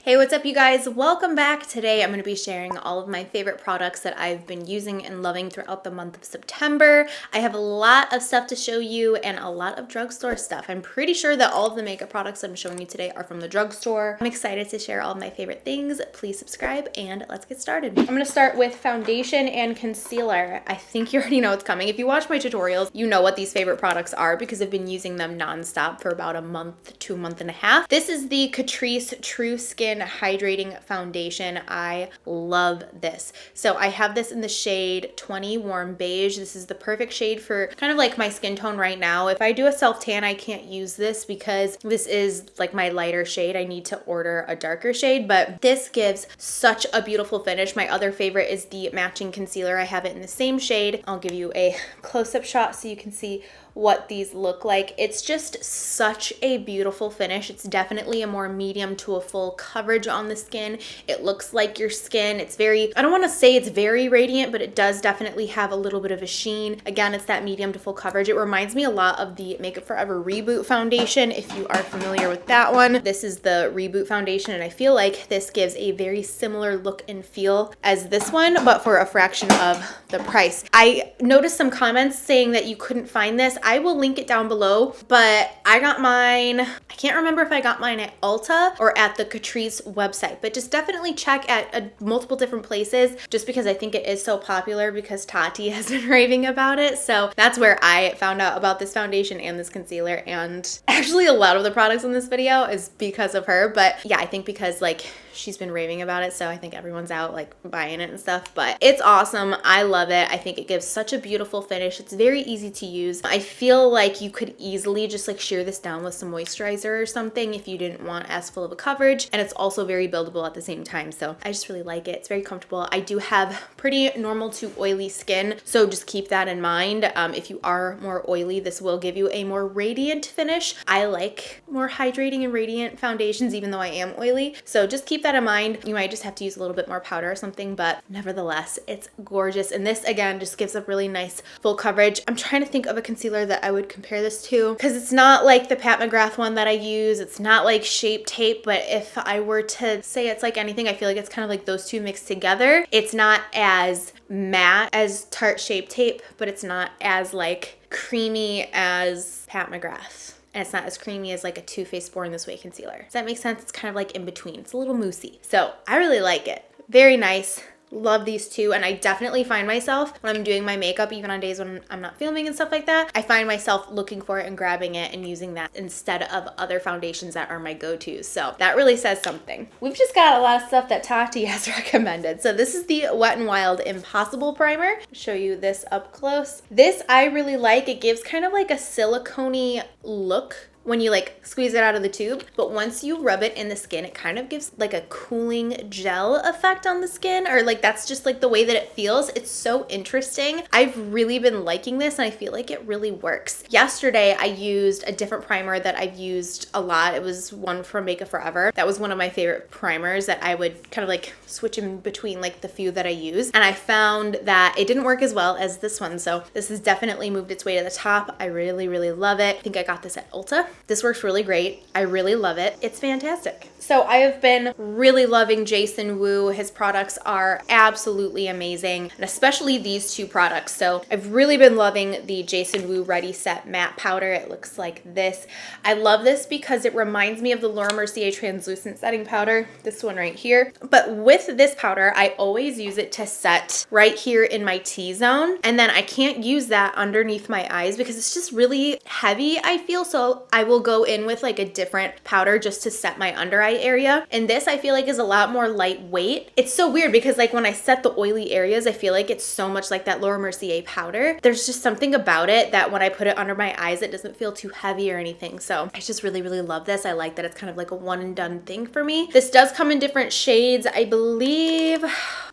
Hey, what's up you guys? Welcome back. Today I'm going to be sharing all of my favorite products that I've been using and loving throughout the month of September. I have a lot of stuff to show you and a lot of drugstore stuff. I'm pretty sure that all of the makeup products I'm showing you today are from the drugstore. I'm excited to share all of my favorite things. Please subscribe and let's get started. I'm going to start with foundation and concealer. I think you already know what's coming. If you watch my tutorials, you know what these favorite products are because I've been using them nonstop for about a month to a month and a half. This is the Catrice True Skin Hydrating Foundation. I love this. So I have this in the shade 20 Warm Beige. This is the perfect shade for kind of like my skin tone right now. If I do a self tan, I can't use this because this is like my lighter shade. I need to order a darker shade, but this gives such a beautiful finish. My other favorite is the matching concealer. I have it in the same shade. I'll give you a close-up shot so you can see what these look like. It's just such a beautiful finish. It's definitely a more medium to a full coverage on the skin. It looks like your skin. It's very, I don't want to say it's very radiant, but it does definitely have a little bit of a sheen. Again, it's that medium to full coverage. It reminds me a lot of the Makeup Forever Reboot foundation, if you are familiar with that one. This is the Reboot foundation, and I feel like this gives a very similar look and feel as this one, but for a fraction of the price. I noticed some comments saying that you couldn't find this. I will link it down below, but I got mine, I can't remember if I got mine at Ulta or at the Catrice website, but just definitely check at multiple different places just because I think it is so popular because Tati has been raving about it. So that's where I found out about this foundation and this concealer, and actually a lot of the products in this video is because of her. But yeah, I think because like she's been raving about it, so I think everyone's out like buying it and stuff, but it's awesome. I love it. I think it gives such a beautiful finish. It's very easy to use. I feel like you could easily just like shear this down with some moisturizer or something if you didn't want as full of a coverage, and it's also very buildable at the same time, so I just really like it. It's very comfortable. I do have pretty normal to oily skin, so just keep that in mind. If you are more oily, this will give you a more radiant finish. I like more hydrating and radiant foundations even though I am oily, so just keep that in mind. You might just have to use a little bit more powder or something, but nevertheless, it's gorgeous. And this again just gives a really nice full coverage. I'm trying to think of a concealer that I would compare this to because it's not like the Pat McGrath one that I use. It's not like Shape Tape, but if I were to say it's like anything, I feel like it's kind of like those two mixed together. It's not as matte as Tarte Shape Tape, but it's not as like creamy as Pat McGrath. And it's not as creamy as like a Too Faced Born This Way concealer. Does that make sense? It's kind of like in between. It's a little moussey. So I really like it. Very nice. Love these two, and I definitely find myself when I'm doing my makeup, even on days when I'm not filming and stuff like that, I find myself looking for it and grabbing it and using that instead of other foundations that are my go-tos. So that really says something. We've just got a lot of stuff that Tati has recommended. So this is the Wet n Wild Impossible Primer. I'll show you this up close. This I really like. It gives kind of like a silicone-y look when you like squeeze it out of the tube, but once you rub it in the skin, it kind of gives like a cooling gel effect on the skin, or like that's just like the way that it feels. It's so interesting. I've really been liking this and I feel like it really works. Yesterday I used a different primer that I've used a lot. It was one from Makeup Forever. That was one of my favorite primers that I would kind of like switch in between like the few that I use, and I found that it didn't work as well as this one, so this has definitely moved its way to the top. I really love it. I think I got this at Ulta. This works really great. I really love it. It's fantastic. So I have been really loving Jason Wu. His products are absolutely amazing, and especially these two products. So I've really been loving the Jason Wu Ready Set Matte Powder. It looks like this. I love this because it reminds me of the Laura Mercier Translucent Setting Powder, this one right here. But with this powder, I always use it to set right here in my T-zone, and then I can't use that underneath my eyes because it's just really heavy, I feel. So I will go in with like a different powder just to set my under eye area, and this I feel like is a lot more lightweight. It's so weird because like when I set the oily areas, I feel like it's so much like that Laura Mercier powder. There's just something about it that when I put it under my eyes, it doesn't feel too heavy or anything. So I just really love this. I like that it's kind of like a one and done thing for me. This does come in different shades. I believe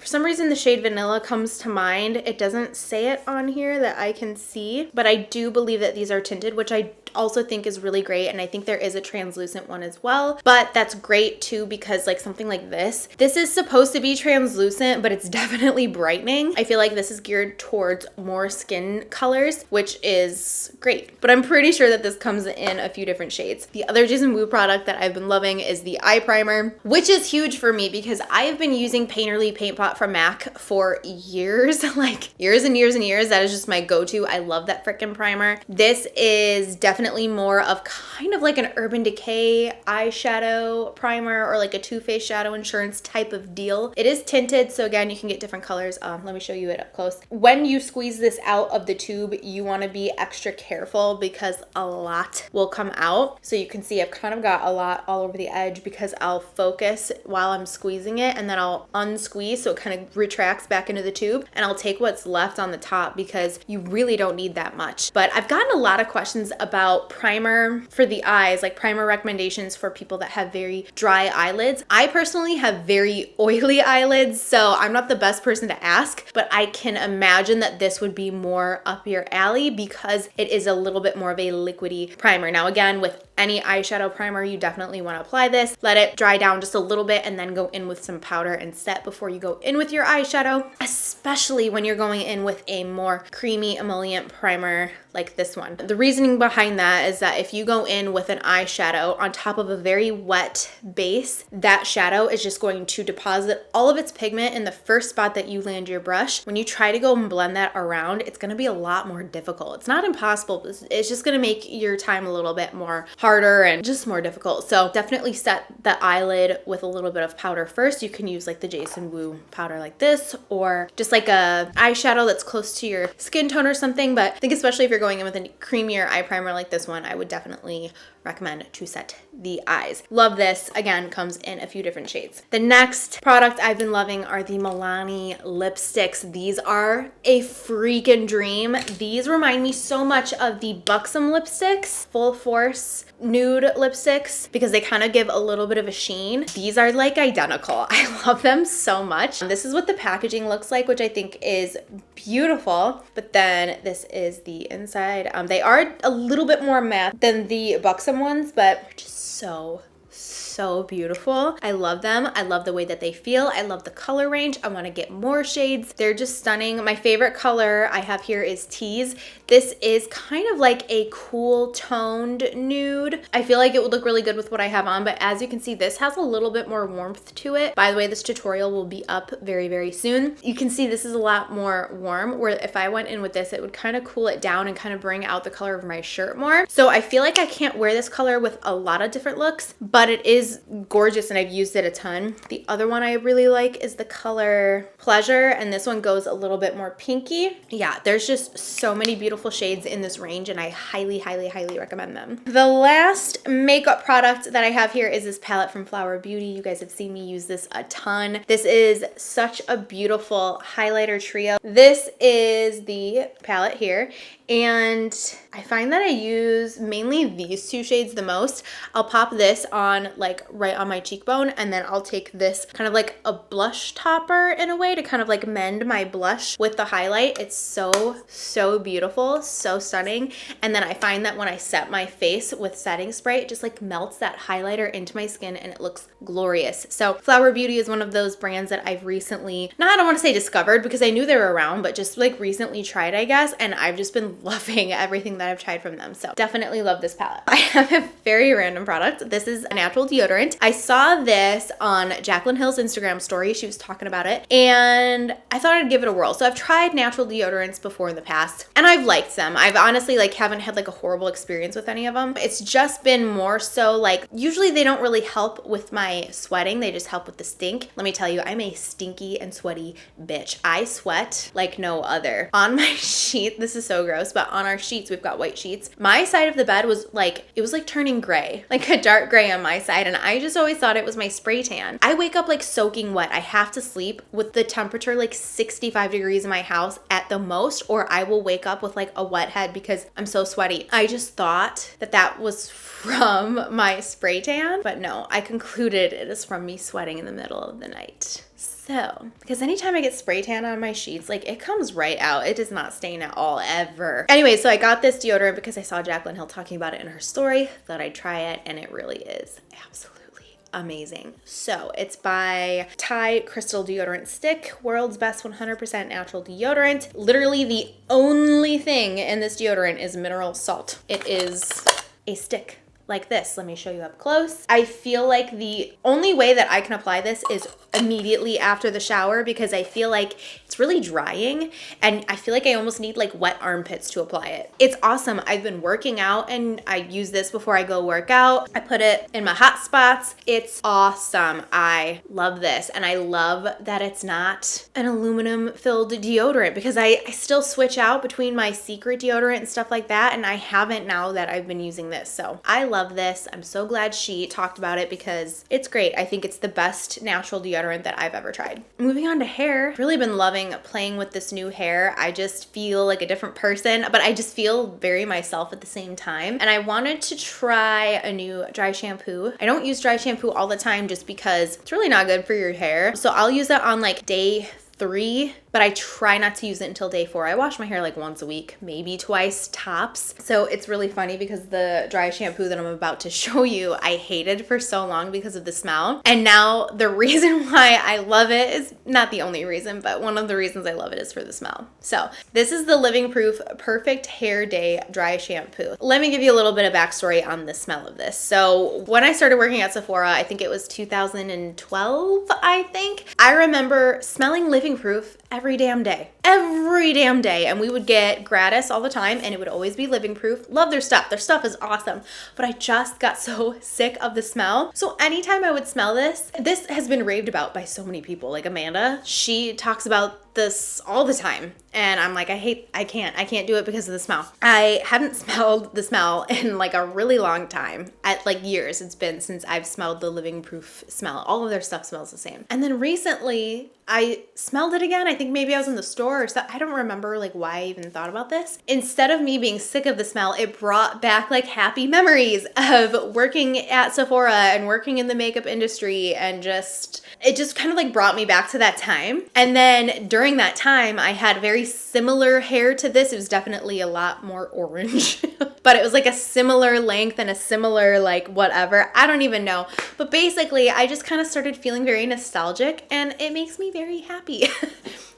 For some reason, the shade Vanilla comes to mind. It doesn't say it on here that I can see, but I do believe that these are tinted, which I also think is really great. And I think there is a translucent one as well, but that's great too, because like something like this is supposed to be translucent, but it's definitely brightening. I feel like this is geared towards more skin colors, which is great, but I'm pretty sure that this comes in a few different shades. The other Jason Wu product that I've been loving is the eye primer, which is huge for me because I have been using Painterly Paint Pot from MAC for years, like years and years and years. That is just my go-to. I love that freaking primer. This is definitely more of kind of like an Urban Decay eyeshadow primer or like a Too Faced Shadow Insurance type of deal. It is tinted, so again, you can get different colors. Let me show you it up close. When you squeeze this out of the tube, you want to be extra careful because a lot will come out. So you can see I've kind of got a lot all over the edge because I'll focus while I'm squeezing it and then I'll unsqueeze so it kind of retracts back into the tube, and I'll take what's left on the top because you really don't need that much. But I've gotten a lot of questions about primer for the eyes, like primer recommendations for people that have very dry eyelids. I personally have very oily eyelids, so I'm not the best person to ask, but I can imagine that this would be more up your alley because it is a little bit more of a liquidy primer. Now again, with any eyeshadow primer, you definitely want to apply this, let it dry down just a little bit, and then go in with some powder and set before you go in with your eyeshadow, especially when you're going in with a more creamy emollient primer like this one. The reasoning behind that is that if you go in with an eyeshadow on top of a very wet base, that shadow is just going to deposit all of its pigment in the first spot that you land your brush. When you try to go and blend that around, it's going to be a lot more difficult. It's not impossible, but it's just going to make your time a little bit more harder and just more difficult. So definitely set the eyelid with a little bit of powder first. You can use like the Jason Wu powder like this, or just like a eyeshadow that's close to your skin tone or something. But I think especially if you're going in with a creamier eye primer like this one, I would definitely recommend to set the eyes. Love this. Again, comes in a few different shades. The next product I've been loving are the Milani lipsticks. These are a freaking dream. These remind me so much of the Buxom lipsticks, Full Force nude lipsticks, because they kind of give a little bit of a sheen. These are like identical. I love them so much. This is what the packaging looks like, which I think is beautiful. But then this is the inside. They are a little bit more matte than the Buxom ones, but just so beautiful. I love them. I love the way that they feel. I love the color range. I want to get more shades. They're just stunning. My favorite color I have here is Tease. This is kind of like a cool toned nude. I feel like it would look really good with what I have on, but as you can see, this has a little bit more warmth to it. By the way, this tutorial will be up very, very soon. You can see this is a lot more warm, where if I went in with this, it would kind of cool it down and kind of bring out the color of my shirt more. So I feel like I can't wear this color with a lot of different looks, but it is gorgeous and I've used it a ton. The other one I really like is the color Pleasure, and this one goes a little bit more pinky. Yeah, there's just so many beautiful shades in this range, and I highly, highly, highly recommend them. The last makeup product that I have here is this palette from Flower Beauty. You guys have seen me use this a ton. This is such a beautiful highlighter trio. This is the palette here, and I find that I use mainly these two shades the most. I'll pop this on like right on my cheekbone, and then I'll take this kind of like a blush topper in a way to kind of like mend my blush with the highlight. It's so beautiful, so stunning. And then I find that when I set my face with setting spray, it just like melts that highlighter into my skin and it looks glorious. So Flower Beauty is one of those brands that I've recently, I don't want to say discovered because I knew they were around, but just like recently tried, I guess, and I've just been loving everything that I've tried from them. So definitely love this palette. I have a very random product. This is a natural deodorant. I saw this on Jaclyn Hill's Instagram story. She was talking about it, and I thought I'd give it a whirl. So I've tried natural deodorants before in the past, and I've liked them. I've honestly like haven't had like a horrible experience with any of them. It's just been more so like, usually they don't really help with my sweating. They just help with the stink. Let me tell you, I'm a stinky and sweaty bitch. I sweat like no other. On my sheet, this is so gross, but on our sheets, we've got white sheets. My side of the bed was like, it was like turning gray, like a dark gray on my side, and I just always thought it was my spray tan. I wake up like soaking wet. I have to sleep with the temperature like 65 degrees in my house at the most, or I will wake up with like a wet head because I'm so sweaty. I just thought that that was from my spray tan, but no, I concluded it is from me sweating in the middle of the night. So, because anytime I get spray tan on my sheets, like it comes right out. It does not stain at all, ever. Anyway, so I got this deodorant because I saw Jaclyn Hill talking about it in her story. Thought I'd try it, and it really is absolutely amazing. So it's by Tide Crystal Deodorant Stick, world's best 100% natural deodorant. Literally the only thing in this deodorant is mineral salt. It is a stick like this. Let me show you up close. I feel like the only way that I can apply this is immediately after the shower, because I feel like it's really drying and I feel like I almost need like wet armpits to apply it. It's awesome. I've been working out and I use this before I go work out. I put it in my hot spots. It's awesome. I love this, and I love that it's not an aluminum filled deodorant, because I still switch out between my Secret deodorant and stuff like that, and I haven't now that I've been using this. So I love this. I'm so glad she talked about it because it's great. I think it's the best natural deodorant that I've ever tried. Moving on to hair, really been loving playing with this new hair. I just feel like a different person, but I just feel very myself at the same time. And I wanted to try a new dry shampoo. I don't use dry shampoo all the time just because it's really not good for your hair. So I'll use that on like day 3, but I try not to use it until day 4. I wash my hair like once a week, maybe twice tops. So it's really funny because the dry shampoo that I'm about to show you, I hated for so long because of the smell. And now the reason why I love it is not the only reason, but one of the reasons I love it is for the smell. So this is the Living Proof Perfect Hair Day Dry Shampoo. Let me give you a little bit of backstory on the smell of this. So when I started working at Sephora, I think it was 2012, I think. I remember smelling Living Proof every damn day. Every damn day. And we would get gratis all the time, and it would always be Living Proof. Love their stuff. Their stuff is awesome. But I just got so sick of the smell. So anytime I would smell this, this has been raved about by so many people. Like Amanda, she talks about this all the time. And I'm like, I can't do it because of the smell. I hadn't smelled the smell in like a really long time, at like years. It's been since I've smelled the Living Proof smell. All of their stuff smells the same. And then recently I smelled it again. I think maybe I was in the store or something. I don't remember like why I even thought about this. Instead of me being sick of the smell, it brought back like happy memories of working at Sephora and working in the makeup industry, and it just kind of like brought me back to that time. And then during that time, I had very similar hair to this. It was definitely a lot more orange, but it was like a similar length and a similar like whatever. I don't even know. But basically, I just kind of started feeling very nostalgic, and it makes me very happy.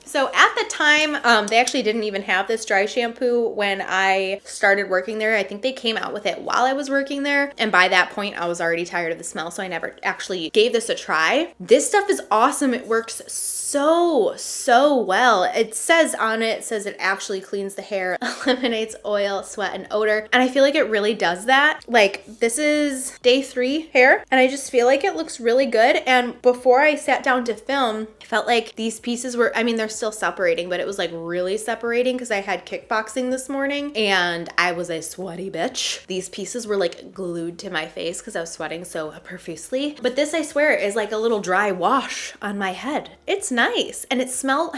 So at the time, they actually didn't even have this dry shampoo when I started working there. I think they came out with it while I was working there. And by that point, I was already tired of the smell, so I never actually gave this a try. This stuff is awesome. It works so well. It says on it, it actually cleans the hair, eliminates oil, sweat, and odor. And I feel like it really does that. Like, this is day 3 hair, and I just feel like it looks really good. And before I sat down to film, I felt like these pieces were, I mean, they're still separating, but it was like really separating because I had kickboxing this morning and I was a sweaty bitch. These pieces were like glued to my face because I was sweating so profusely. But this, I swear, is like a little dry wash on my head. It's nice. And it smells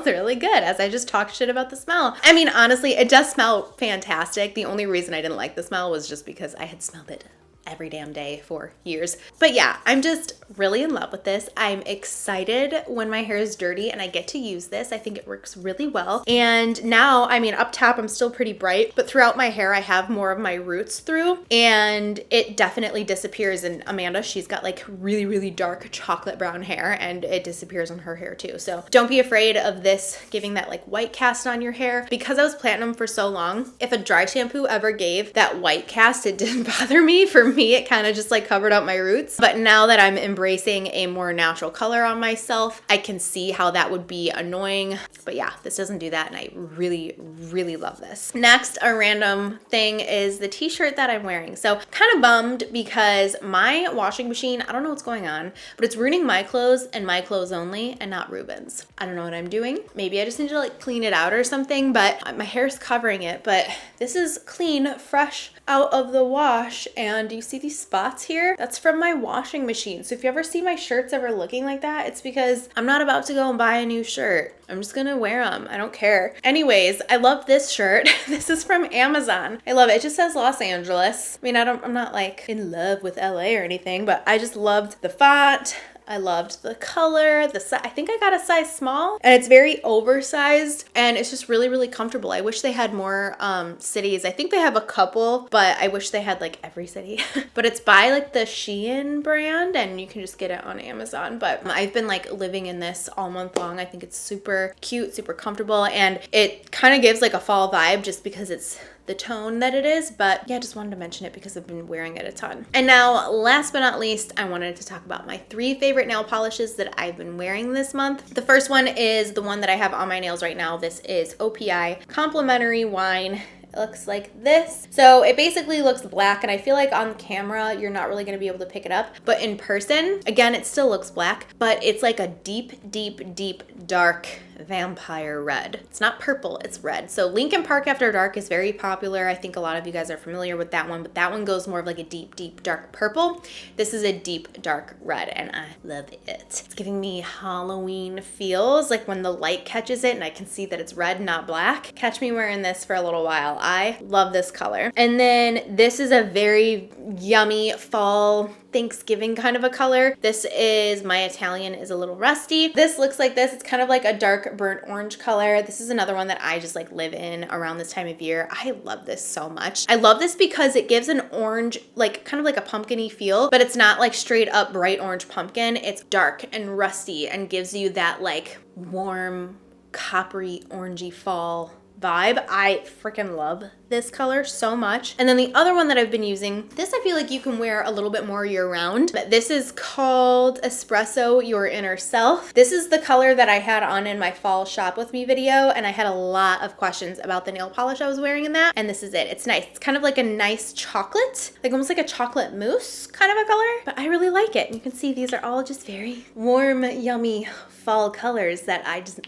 really good, as I just talked shit about the smell. I mean, honestly, it does smell fantastic. The only reason I didn't like the smell was just because I had smelled it every damn day for years. But yeah, I'm just really in love with this. I'm excited when my hair is dirty and I get to use this. I think it works really well. And now, I mean, up top, I'm still pretty bright, but throughout my hair, I have more of my roots through, and it definitely disappears. And Amanda, she's got like really dark chocolate brown hair, and it disappears on her hair too. So don't be afraid of this giving that like white cast on your hair. Because I was platinum for so long, if a dry shampoo ever gave that white cast, it didn't bother me. For me, it kind of just like covered up my roots. But now that I'm embracing a more natural color on myself, I can see how that would be annoying. But yeah, this doesn't do that, and I really love this. Next, a random thing is the t-shirt that I'm wearing. So kind of bummed because my washing machine, I don't know what's going on, but it's ruining my clothes and my clothes only, and not Ruben's. I don't know what I'm doing. Maybe I just need to like clean it out or something, but my hair's covering it. But this is clean, fresh out of the wash, and you see these spots here? That's from my washing machine. So if you ever see my shirts ever looking like that, it's because I'm not about to go and buy a new shirt. I'm just gonna wear them. I don't care. Anyways, I love this shirt. This is from Amazon. I love it. It just says Los Angeles. I mean, I'm not like in love with LA or anything, but I just loved the font. I loved the color, I think I got a size small, and it's very oversized, and it's just really, really comfortable. I wish they had more cities. I think they have a couple, but I wish they had like every city. But it's by like the Shein brand, and you can just get it on Amazon. But I've been like living in this all month long. I think it's super cute, super comfortable, and it kind of gives like a fall vibe just because it's the tone that it is. But yeah, just wanted to mention it because I've been wearing it a ton. And now, last but not least, I wanted to talk about my 3 favorite nail polishes that I've been wearing this month. The first one is the one that I have on my nails right now. This is OPI Complimentary Wine. It looks like this. So it basically looks black, and I feel like on camera you're not really going to be able to pick it up, but in person, again, it still looks black, but it's like a deep, deep, deep, dark vampire red. It's not purple, it's red. So Lincoln Park After Dark is very popular. I think a lot of you guys are familiar with that one, but that one goes more of like a deep, deep, dark purple. This is a deep, dark red, and I love it. It's giving me Halloween feels, like when the light catches it and I can see that it's red, not black. Catch me wearing this for a little while. I love this color. And then this is a very yummy fall Thanksgiving kind of a color. This is My Italian is a Little Rusty. This looks like this. It's kind of like a dark burnt orange color. This is another one that I just like live in around this time of year. I love this so much. I love this because it gives an orange, like kind of like a pumpkin-y feel, but it's not like straight up bright orange pumpkin. It's dark and rusty and gives you that like warm, coppery, orangey fall vibe. I freaking love this color so much. And then the other one that I've been using, this I feel like you can wear a little bit more year round, but this is called Espresso Your Inner Self. This is the color that I had on in my fall shop with me video, and I had a lot of questions about the nail polish I was wearing in that, and this is it. It's nice. It's kind of like a nice chocolate, like almost like a chocolate mousse kind of a color, but I really like it. And you can see these are all just very warm, yummy fall colors that I just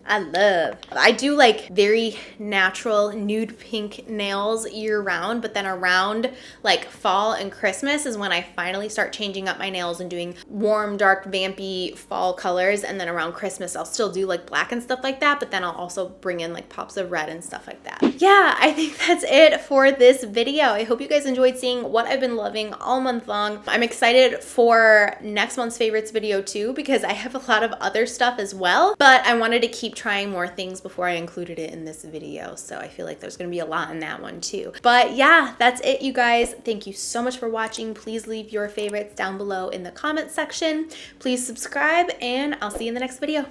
I love. I do like very natural nude pink nails year round, but then around like fall and Christmas is when I finally start changing up my nails and doing warm, dark, vampy fall colors. And then around Christmas, I'll still do like black and stuff like that, but then I'll also bring in like pops of red and stuff like that. Yeah, I think that's it for this video. I hope you guys enjoyed seeing what I've been loving all month long. I'm excited for next month's favorites video too, because I have a lot of other stuff as well, but I wanted to keep trying more things before I included it in this video. So I feel like there's gonna be a lot in that one too. But yeah, that's it, you guys. Thank you so much for watching. Please leave your favorites down below in the comment section. Please subscribe, and I'll see you in the next video.